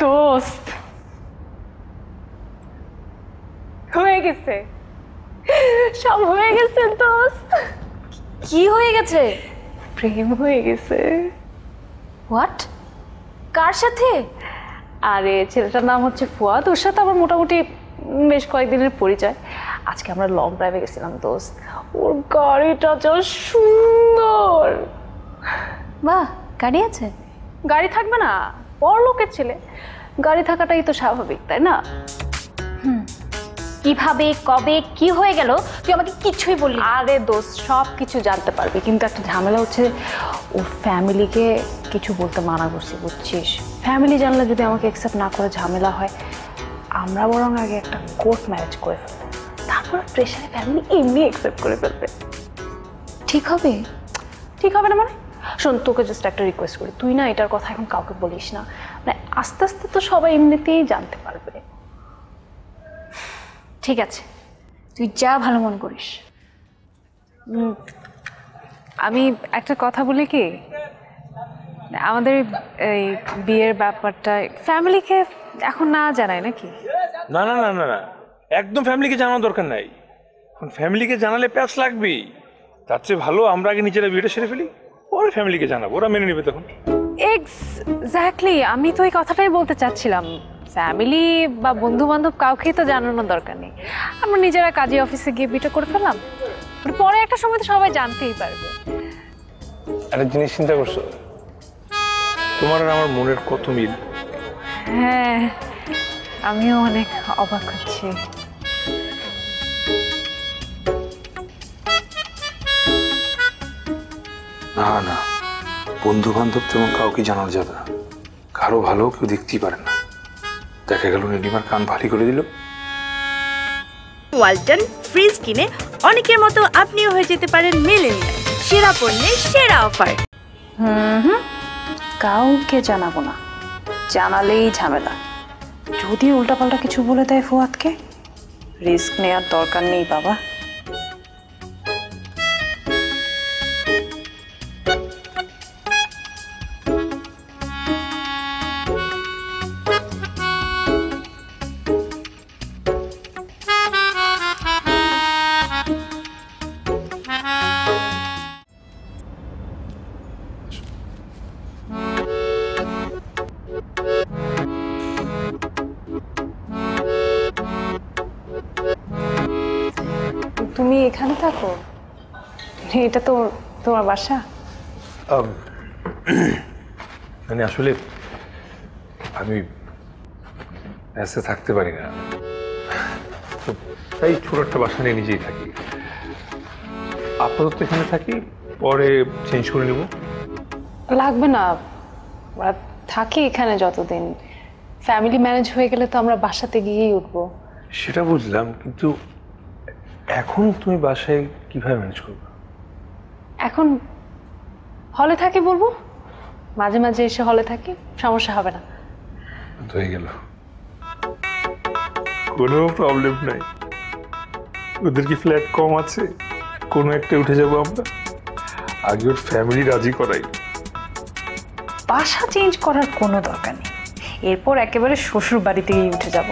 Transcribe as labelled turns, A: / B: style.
A: দোস্ত হয়ে গেছে, সব হয়ে গেছে দোস্ত।
B: কি হয়ে গেছে?
A: প্রেম হয়ে গেছে।
B: হোয়াট? কার সাথে?
A: আরে ছেলেটার নাম হচ্ছে ফুয়াদ, ওর সাথে আমার মোটামুটি বেশ কয়েকদিনের পরিচয়। আজকে আমরা লং ড্রাইভে গেছিলাম দোস্ত, ওর গাড়িটা যা সুন্দর।
B: বাহ, গাড়ি আছে?
A: গাড়ি থাকবে না, বড়লোকের ছেলে, গাড়ি থাকাটাই তো স্বাভাবিক, তাই না?
B: কিভাবে, কবে, কি হয়ে গেল তুই আমাকে কিছুই বললি?
A: আরে দোস্ত সব কিছু জানতে পারবি, কিন্তু একটা ঝামেলা হচ্ছে ওর ফ্যামিলিকে কিছু বলতে মানা করছি, বুঝছিস? ফ্যামিলি জানলে যদি আমাকে অ্যাকসেপ্ট না করে ঝামেলা হয়, আমরা বরং আগে একটা কোর্ট ম্যারেজ করে ফেলবো, তারপর প্রেশারে ফ্যামিলি এমনি অ্যাকসেপ্ট করে ফেলবে।
B: ঠিক হবে?
A: ঠিক হবে না মানে? শোন, তোকে জাস্ট একটা রিকোয়েস্ট করি, তুই না এটার কথা এখন কাউকে বলিস না, মানে আস্তে আস্তে তো সবাই এমনিতেই জানতে পারবে।
B: ঠিক আছে, তুই যা ভালো মনে করিস।
A: আমি একটা কথা বলি কি, আমাদের এই বিয়ের ব্যাপারটা ফ্যামিলিকে এখন না জানাই নাকি?
C: না না না না না, একদম ফ্যামিলিকে জানানোর দরকার নাই। এখন ফ্যামিলিকে জানালে প্যাচ লাগবেই, তার চেয়ে ভালো আমরা আগে নিজেরা বিয়েটা সেরে ফেলি, পরে ফ্যামিলিকে জানাবো, ওরা মেনে নেবে তখন।
A: এক্স্যাক্টলি, আমি তো এই কথাটাই বলতে চাচ্ছিলাম। ফ্যামিলি বা বন্ধু বান্ধব কাউকেই তো জানানোর দরকার নেই, আমরা নিজেরা কাজে অফিসে গিয়ে বিয়েটা করে ফেললাম, পরে একটা সময় তো সবাই জানতেই পারবে।
C: একটা জিনিস চিন্তা করছো, তোমার আর আমার মনের কত মিল।
A: হ্যাঁ, আমিও অনেক অবাক হচ্ছি।
C: না না, বন্ধু বান্ধব তেমন কাউকে জানানো যাবে না, কারো ভালো কেউ দেখতেই পারে না। দেখা গেল নীলিমার কান ভারী করে দিল।
D: ওয়ালটন ফ্রিজ কিনে অনেকের মতো আপনিও হয়ে যেতে পারেন মিলেনিয়াল, সেরা পণ্যের সেরা অফার।
A: কাউকে জানাবো না, জানালেই ঝামেলা। যদি উল্টাপাল্টা কিছু বলে দেয় ফুয়াদকে, রিস্ক নেওয়ার দরকার নেই বাবা। তুমি এখানে থাকো? এটা তো তোমার বাসা?
C: মানে আসলে আমি মেসে থাকতে পারি না, তো তাই ছোট একটা বাসা নিয়ে নিজেই থাকি। আপাতত এখানে থাকি, পরে চেঞ্জ করে নেব।
A: লাগবে না, আমরা থাকি এখানে যতদিন, ফ্যামিলি ম্যানেজ হয়ে গেলে তো আমরা বাসাতে গিয়েই উঠবো।
C: সেটা বুঝলাম, কিন্তু এখন তুমি বাসায় কিভাবে ম্যানেজ করবে?
A: এখন হলে থাকি বলবো, মাঝে মাঝে এসে হলে থাকি, সমস্যা হবে না।
C: হয়ে গেল, কোনো প্রবলেম নাই। ওদের কি ফ্ল্যাট কম আছে? কোনো একটা উঠে যাবো আমরা, আগে ওর ফ্যামিলি রাজি করাই।
A: বাসা চেঞ্জ করার কোনো দরকার নেই, এরপর একেবারে শ্বশুর বাড়িতেই উঠে যাব।